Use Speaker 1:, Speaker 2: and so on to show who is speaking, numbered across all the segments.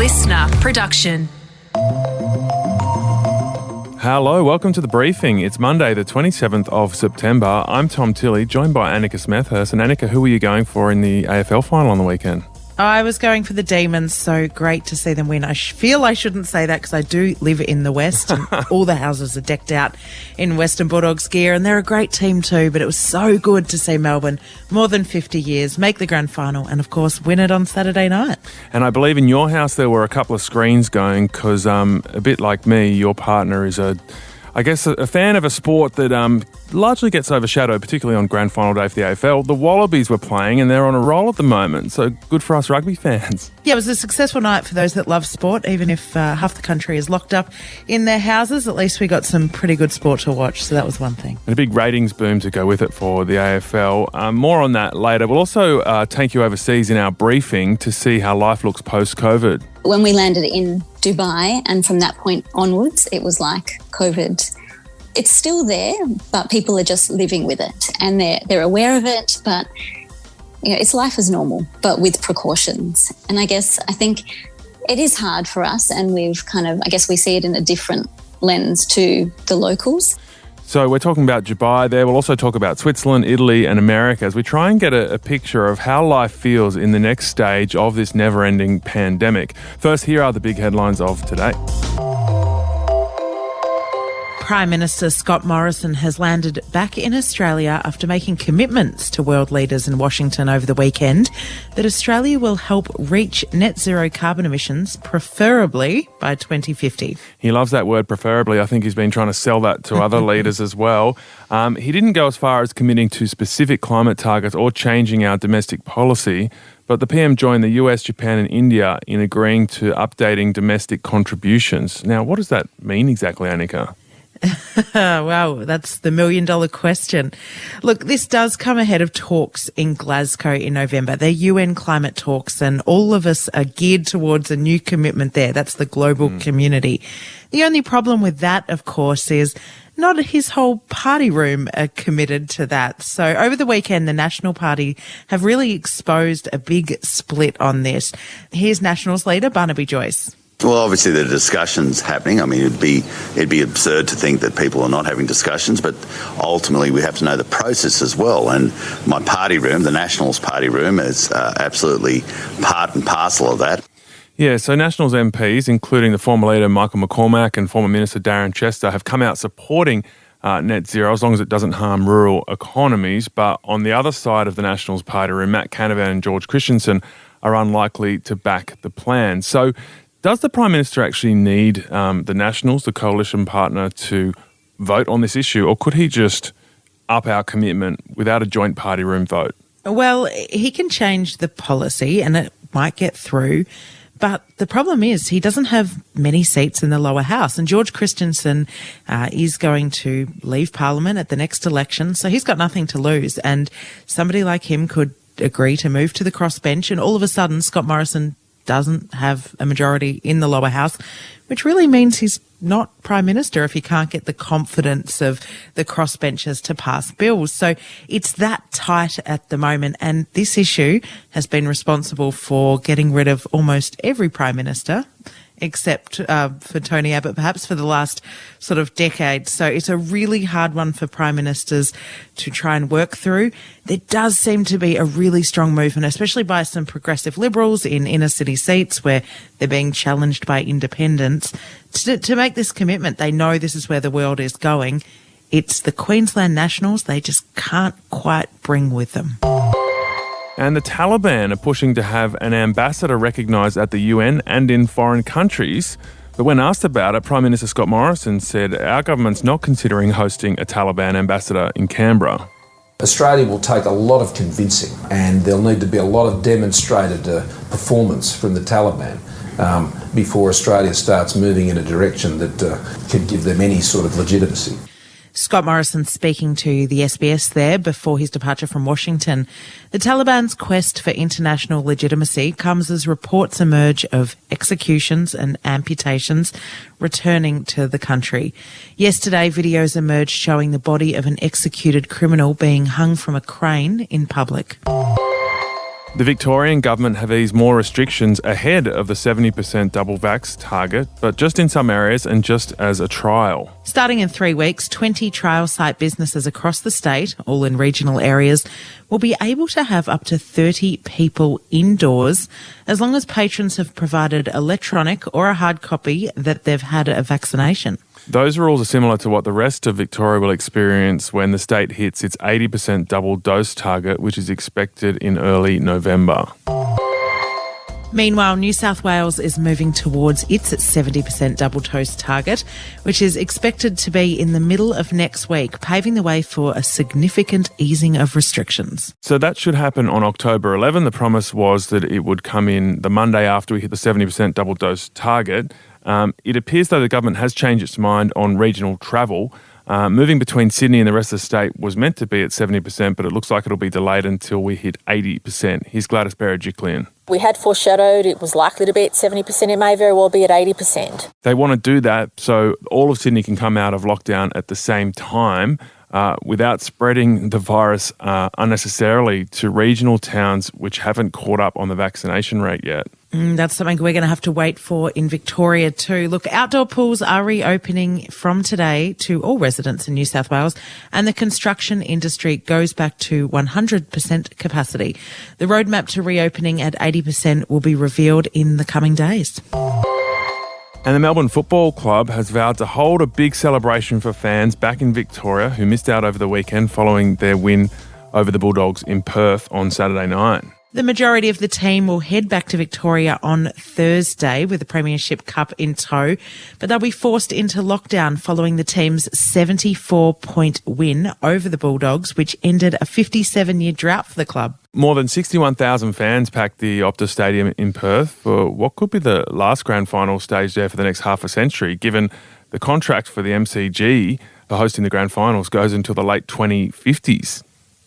Speaker 1: listener production.
Speaker 2: Hello, welcome to The Briefing. It's Monday, the 27th of September. I'm Tom Tilley, joined by Annika Smethurst. And Annika, who were you going for in the AFL final on the weekend?
Speaker 3: I was going for the Demons, so great to see them win. I feel I shouldn't say that because I do live in the West and all the houses are decked out in Western Bulldogs gear, and they're a great team too, but it was so good to see Melbourne, more than 50 years, make the grand final and, of course, win it on Saturday night.
Speaker 2: And I believe in your house there were a couple of screens going because, a bit like me, your partner is a fan of a sport that largely gets overshadowed, particularly on grand final day for the AFL. The Wallabies were playing and they're on a roll at the moment, so good for us rugby fans. Yeah,
Speaker 3: it was a successful night for those that love sport, even if half the country is locked up in their houses. At least we got some pretty good sport to watch, so that was one thing.
Speaker 2: And a big ratings boom to go with it for the AFL. More on that later. We'll also take you overseas in our briefing to see how life looks post-COVID.
Speaker 4: When we landed in Dubai, and from that point onwards, it was like COVID. It's still there, but people are just living with it and they're aware of it, but it's life as normal, but with precautions. And I think it is hard for us, and we see it in a different lens to the locals.
Speaker 2: So we're talking about Dubai there. We'll also talk about Switzerland, Italy and America as we try and get a picture of how life feels in the next stage of this never-ending pandemic. First, here are the big headlines of today.
Speaker 3: Prime Minister Scott Morrison has landed back in Australia after making commitments to world leaders in Washington over the weekend that Australia will help reach net zero carbon emissions, preferably by 2050.
Speaker 2: He loves that word, preferably. I think he's been trying to sell that to other leaders as well. He didn't go as far as committing to specific climate targets or changing our domestic policy, but the PM joined the US, Japan and India in agreeing to updating domestic contributions. Now, what does that mean exactly, Annika?
Speaker 3: Wow, that's the million-dollar question. Look, this does come ahead of talks in Glasgow in November. They're UN climate talks, and all of us are geared towards a new commitment there. That's the global community. The only problem with that, of course, is not his whole party room are committed to that. So over the weekend, the National Party have really exposed a big split on this. Here's Nationals leader Barnaby Joyce.
Speaker 5: Well, obviously there are discussions happening. I mean, it'd be absurd to think that people are not having discussions, but ultimately we have to know the process as well. And my party room, the Nationals party room, is absolutely part and parcel of that.
Speaker 2: Yeah, so Nationals MPs, including the former leader Michael McCormack and former Minister Darren Chester, have come out supporting net zero as long as it doesn't harm rural economies. But on the other side of the Nationals party room, Matt Canavan and George Christensen are unlikely to back the plan. So does the Prime Minister actually need the Nationals, the coalition partner, to vote on this issue, or could he just up our commitment without a joint party room vote?
Speaker 3: Well, he can change the policy and it might get through, but the problem is he doesn't have many seats in the lower house, and George Christensen is going to leave Parliament at the next election, so he's got nothing to lose, and somebody like him could agree to move to the crossbench, and all of a sudden Scott Morrison doesn't have a majority in the lower house, which really means he's not Prime Minister if he can't get the confidence of the crossbenchers to pass bills. So it's that tight at the moment, and this issue has been responsible for getting rid of almost every Prime Minister, except for Tony Abbott, perhaps for the last sort of decade. So it's a really hard one for Prime Ministers to try and work through. There does seem to be a really strong movement, especially by some progressive Liberals in inner city seats where they're being challenged by independents, to make this commitment. They know this is where the world is going. It's the Queensland Nationals they just can't quite bring with them.
Speaker 2: And the Taliban are pushing to have an ambassador recognised at the UN and in foreign countries. But when asked about it, Prime Minister Scott Morrison said our government's not considering hosting a Taliban ambassador in Canberra.
Speaker 6: Australia will take a lot of convincing, and there'll need to be a lot of demonstrated performance from the Taliban before Australia starts moving in a direction that could give them any sort of legitimacy.
Speaker 3: Scott Morrison speaking to the SBS there before his departure from Washington. The Taliban's quest for international legitimacy comes as reports emerge of executions and amputations returning to the country. Yesterday, videos emerged showing the body of an executed criminal being hung from a crane in public.
Speaker 2: The Victorian government have eased more restrictions ahead of the 70% double vax target, but just in some areas and just as a trial.
Speaker 3: Starting in 3 weeks, 20 trial site businesses across the state, all in regional areas, will be able to have up to 30 people indoors as long as patrons have provided electronic or a hard copy that they've had a vaccination.
Speaker 2: Those rules are similar to what the rest of Victoria will experience when the state hits its 80% double dose target, which is expected in early November.
Speaker 3: Meanwhile, New South Wales is moving towards its 70% double dose target, which is expected to be in the middle of next week, paving the way for a significant easing of restrictions.
Speaker 2: So that should happen on October 11. The promise was that it would come in the Monday after we hit the 70% double dose target. It appears, though, the government has changed its mind on regional travel. Moving between Sydney and the rest of the state was meant to be at 70%, but it looks like it'll be delayed until we hit 80%. Here's Gladys Berejiklian.
Speaker 1: We had foreshadowed it was likely to be at 70%. It may very well be at 80%.
Speaker 2: They want to do that so all of Sydney can come out of lockdown at the same time without spreading the virus unnecessarily to regional towns which haven't caught up on the vaccination rate yet.
Speaker 3: That's something we're going to have to wait for in Victoria too. Look, outdoor pools are reopening from today to all residents in New South Wales, and the construction industry goes back to 100% capacity. The roadmap to reopening at 80% will be revealed in the coming days.
Speaker 2: And the Melbourne Football Club has vowed to hold a big celebration for fans back in Victoria who missed out over the weekend following their win over the Bulldogs in Perth on Saturday night.
Speaker 3: The majority of the team will head back to Victoria on Thursday with the Premiership Cup in tow, but they'll be forced into lockdown following the team's 74-point win over the Bulldogs, which ended a 57-year drought for the club.
Speaker 2: More than 61,000 fans packed the Optus Stadium in Perth for what could be the last grand final stage there for the next half a century, given the contract for the MCG for hosting the grand finals goes until the late 2050s.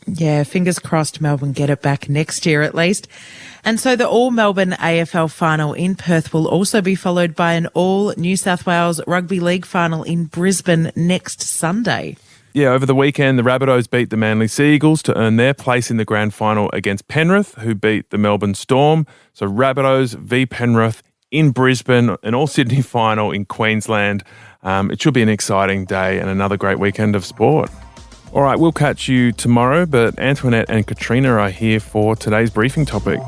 Speaker 3: Yeah, fingers crossed Melbourne get it back next year at least. And so the All-Melbourne AFL final in Perth will also be followed by an All-New South Wales Rugby League final in Brisbane next Sunday.
Speaker 2: Yeah, over the weekend, the Rabbitohs beat the Manly Sea Eagles to earn their place in the grand final against Penrith, who beat the Melbourne Storm. So Rabbitohs v Penrith in Brisbane, an All-Sydney final in Queensland. It should be an exciting day and another great weekend of sport. All right, we'll catch you tomorrow, but Antoinette and Katrina are here for today's briefing topic.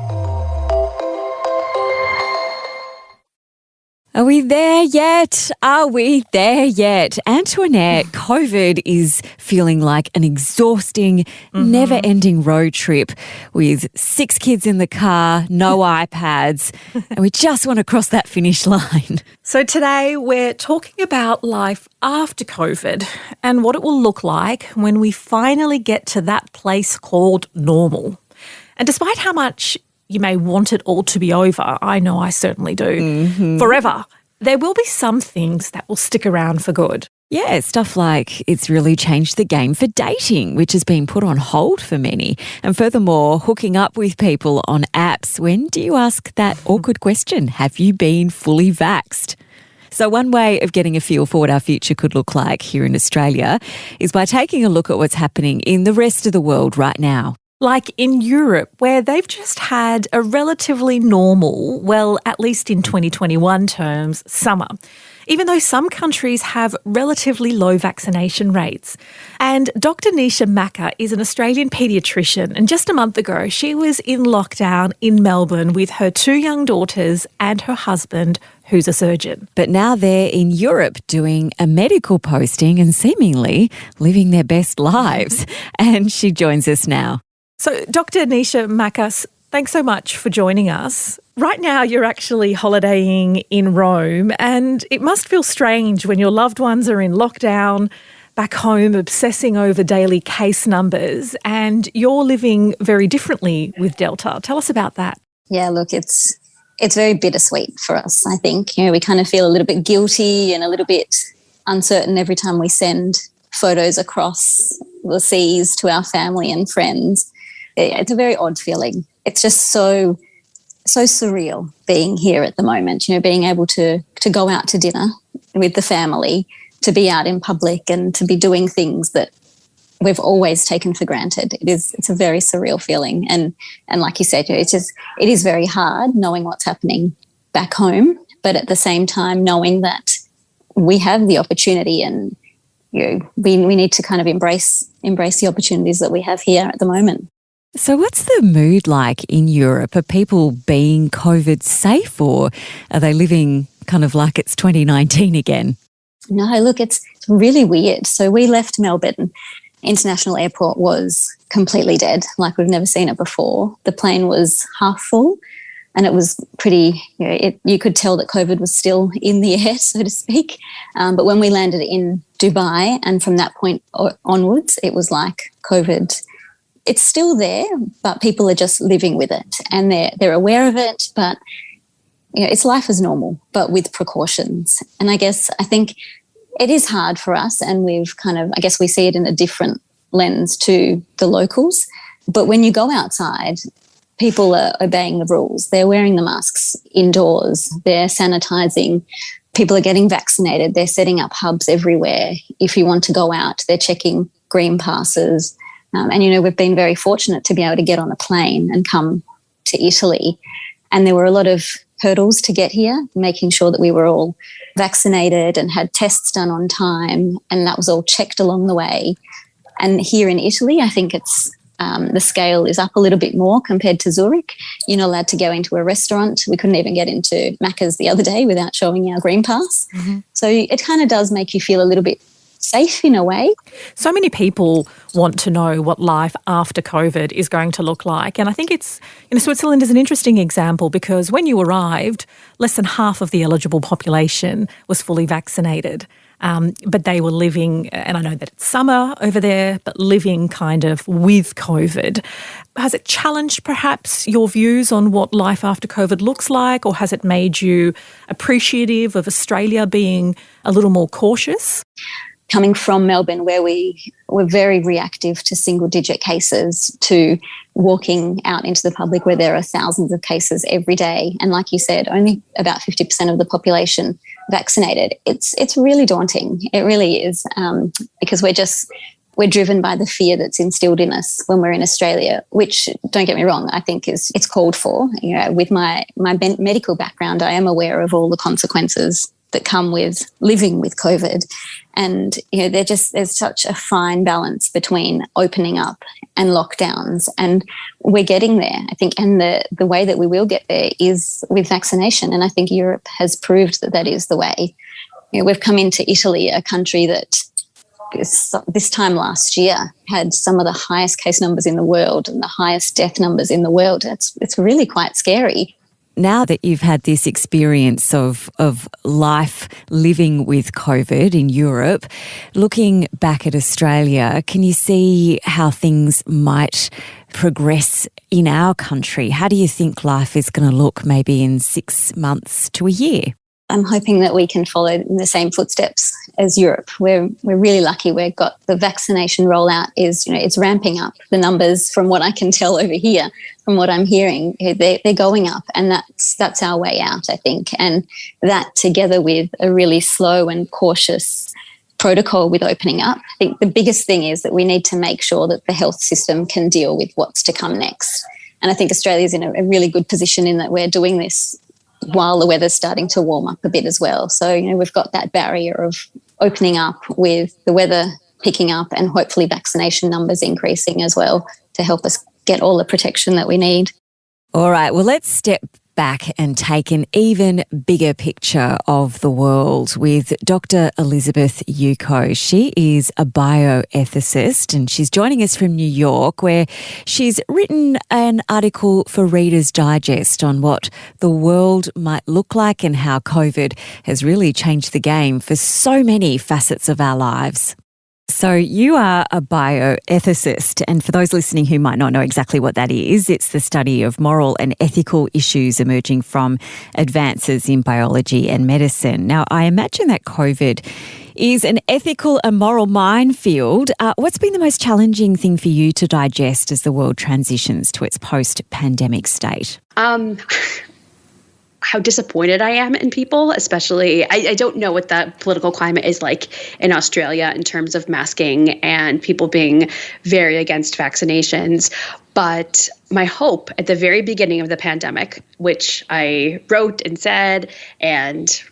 Speaker 7: Are we there yet? Are we there yet? Antoinette, COVID is feeling like an exhausting, never-ending road trip with 6 kids in the car, no iPads, and we just want to cross that finish line.
Speaker 1: So today we're talking about life after COVID and what it will look like when we finally get to that place called normal. And despite how much you may want it all to be over, I know I certainly do, forever, there will be some things that will stick around for good.
Speaker 7: Yeah, stuff like it's really changed the game for dating, which has been put on hold for many. And furthermore, hooking up with people on apps. When do you ask that awkward question? Have you been fully vaxxed? So one way of getting a feel for what our future could look like here in Australia is by taking a look at what's happening in the rest of the world right now.
Speaker 1: Like in Europe, where they've just had a relatively normal, well, at least in 2021 terms, summer, even though some countries have relatively low vaccination rates. And Dr. Nisha Macker is an Australian paediatrician, and just a month ago, she was in lockdown in Melbourne with her 2 young daughters and her husband, who's a surgeon.
Speaker 7: But now they're in Europe doing a medical posting and seemingly living their best lives. And she joins us now.
Speaker 1: So, Dr. Nisha Macker, thanks so much for joining us. Right now, you're actually holidaying in Rome, and it must feel strange when your loved ones are in lockdown, back home obsessing over daily case numbers, and you're living very differently with Delta. Tell us about that.
Speaker 4: Yeah, look, it's very bittersweet for us, I think. You know, we kind of feel a little bit guilty and a little bit uncertain every time we send photos across the seas to our family and friends. It's a very odd feeling. It's just so surreal being here at the moment, you know, being able to go out to dinner with the family, to be out in public and to be doing things that we've always taken for granted. It's a very surreal feeling. And like you said, it is very hard knowing what's happening back home, but at the same time knowing that we have the opportunity and we need to kind of embrace the opportunities that we have here at the moment.
Speaker 7: So what's the mood like in Europe? Are people being COVID safe, or are they living kind of like it's 2019 again?
Speaker 4: No, look, it's really weird. So we left Melbourne. International airport was completely dead, like we've never seen it before. The plane was half full and it was pretty, you could tell that COVID was still in the air, so to speak. But when we landed in Dubai, and from that point onwards, it was like COVID, it's still there, but people are just living with it and they're aware of it, but it's life as normal, but with precautions. And I think it is hard for us, and we've we see it in a different lens to the locals. But when you go outside, people are obeying the rules. They're wearing the masks indoors. They're sanitising. People are getting vaccinated. They're setting up hubs everywhere. If you want to go out, they're checking green passes. And we've been very fortunate to be able to get on a plane and come to Italy. And there were a lot of hurdles to get here, making sure that we were all vaccinated and had tests done on time, and that was all checked along the way. And here in Italy, I think it's the scale is up a little bit more compared to Zurich. You're not allowed to go into a restaurant. We couldn't even get into Macca's the other day without showing our green pass. Mm-hmm. So it kind of does make you feel a little bit safe in a way.
Speaker 1: So many people want to know what life after COVID is going to look like. And I think Switzerland is an interesting example, because when you arrived, less than half of the eligible population was fully vaccinated. But they were living, and I know that it's summer over there, but living kind of with COVID. Has it challenged perhaps your views on what life after COVID looks like, or has it made you appreciative of Australia being a little more cautious?
Speaker 4: Coming from Melbourne, where we were very reactive to single-digit cases, to walking out into the public where there are thousands of cases every day, and like you said, only about 50% of the population vaccinated. It's really daunting. It really is, because we're driven by the fear that's instilled in us when we're in Australia, which, don't get me wrong, I think it's called for. With my medical background, I am aware of all the consequences that come with living with COVID. And, there's such a fine balance between opening up and lockdowns. And we're getting there, I think. And the way that we will get there is with vaccination. And I think Europe has proved that is the way. We've come into Italy, a country that this time last year had some of the highest case numbers in the world and the highest death numbers in the world. It's really quite scary.
Speaker 7: Now that you've had this experience of life living with COVID in Europe, looking back at Australia, can you see how things might progress in our country? How do you think life is going to look maybe in 6 months to a year?
Speaker 4: I'm hoping that we can follow in the same footsteps as Europe. We're really lucky. We've got the vaccination rollout it's ramping up. The numbers, from what I can tell over here, from what I'm hearing, they're going up, and that's our way out, I think. And that, together with a really slow and cautious protocol with opening up, I think the biggest thing is that we need to make sure that the health system can deal with what's to come next. And I think Australia's in a really good position in that we're doing this while the weather's starting to warm up a bit as well. So, we've got that barrier of opening up with the weather picking up and hopefully vaccination numbers increasing as well to help us get all the protection that we need.
Speaker 7: All right, well, let's step back and take an even bigger picture of the world with Dr. Elizabeth Yuko. She is a bioethicist, and she's joining us from New York, where she's written an article for Reader's Digest on what the world might look like and how COVID has really changed the game for so many facets of our lives. So you are a bioethicist, and for those listening who might not know exactly what that is, it's the study of moral and ethical issues emerging from advances in biology and medicine. Now, I imagine that COVID is an ethical and moral minefield. What's been the most challenging thing for you to digest as the world transitions to its post-pandemic state?
Speaker 8: I how disappointed I am in people, especially, I don't know what the political climate is like in Australia in terms of masking and people being very against vaccinations. But my hope at the very beginning of the pandemic, which I wrote and said and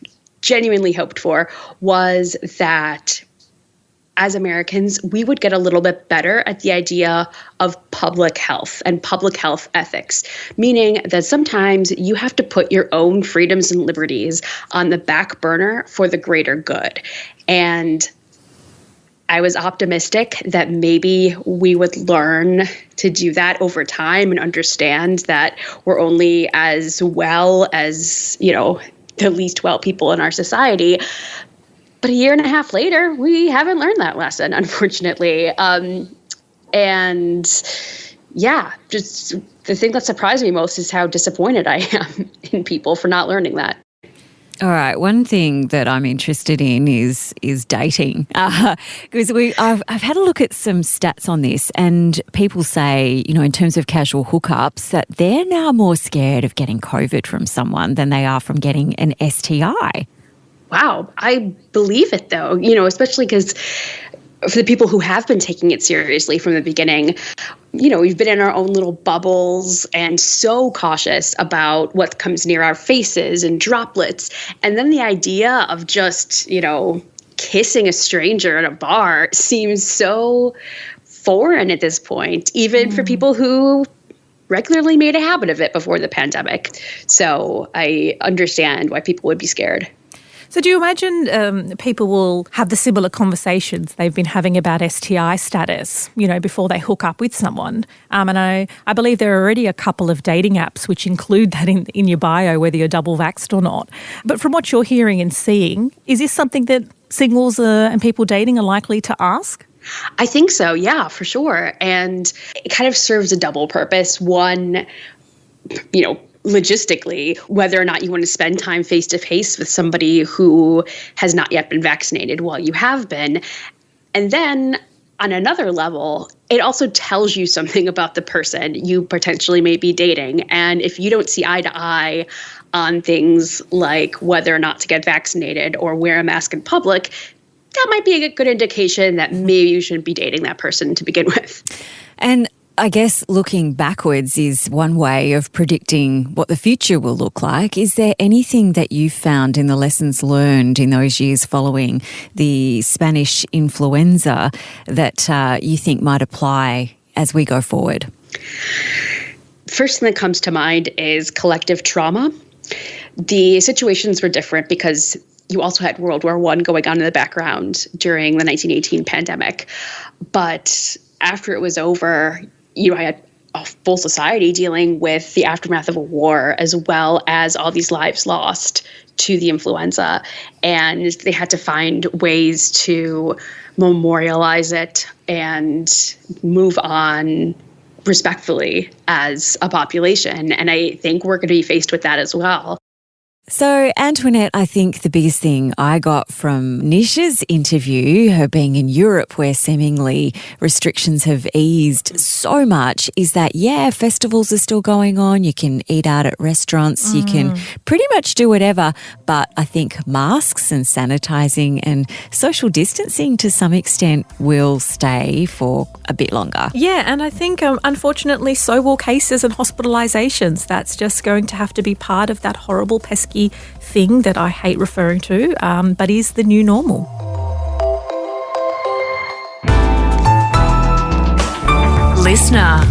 Speaker 8: genuinely hoped for, was that as Americans, we would get a little bit better at the idea of public health and public health ethics, meaning that sometimes you have to put your own freedoms and liberties on the back burner for the greater good. And I was optimistic that maybe we would learn to do that over time and understand that we're only as well as, the least well people in our society. But a year and a half later, we haven't learned that lesson, unfortunately. Just the thing that surprised me most is how disappointed I am in people for not learning that.
Speaker 7: All right. One thing that I'm interested in is dating, because I've had a look at some stats on this, and people say, in terms of casual hookups, that they're now more scared of getting COVID from someone than they are from getting an STI.
Speaker 8: Wow, I believe it though, especially because for the people who have been taking it seriously from the beginning, we've been in our own little bubbles and so cautious about what comes near our faces and droplets. And then the idea of just, kissing a stranger at a bar seems so foreign at this point, even for people who regularly made a habit of it before the pandemic. So I understand why people would be scared.
Speaker 1: So do you imagine people will have the similar conversations they've been having about STI status, before they hook up with someone? And I believe there are already a couple of dating apps which include that in your bio, whether you're double vaxxed or not. But from what you're hearing and seeing, is this something that singles and people dating are likely to ask?
Speaker 8: I think so, yeah, for sure. And it kind of serves a double purpose. One, logistically, whether or not you want to spend time face-to-face with somebody who has not yet been vaccinated while you have been. And then on another level, it also tells you something about the person you potentially may be dating. And if you don't see eye to eye on things like whether or not to get vaccinated or wear a mask in public, that might be a good indication that maybe you shouldn't be dating that person to begin with.
Speaker 7: And I guess looking backwards is one way of predicting what the future will look like. Is there anything that you found in the lessons learned in those years following the Spanish influenza that you think might apply as we go forward?
Speaker 8: First thing that comes to mind is collective trauma. The situations were different because you also had World War I going on in the background during the 1918 pandemic. But after it was over, I had a full society dealing with the aftermath of a war, as well as all these lives lost to the influenza. And they had to find ways to memorialize it and move on respectfully as a population. And I think we're going to be faced with that as well.
Speaker 7: So, Antoinette, I think the biggest thing I got from Nisha's interview, her being in Europe where seemingly restrictions have eased so much, is that, festivals are still going on. You can eat out at restaurants. You can pretty much do whatever. But I think masks and sanitising and social distancing to some extent will stay for a bit longer.
Speaker 1: Yeah, and I think, unfortunately, so will cases and hospitalisations. That's just going to have to be part of that horrible, pesky thing that I hate referring to, but is the new normal.
Speaker 9: Listener.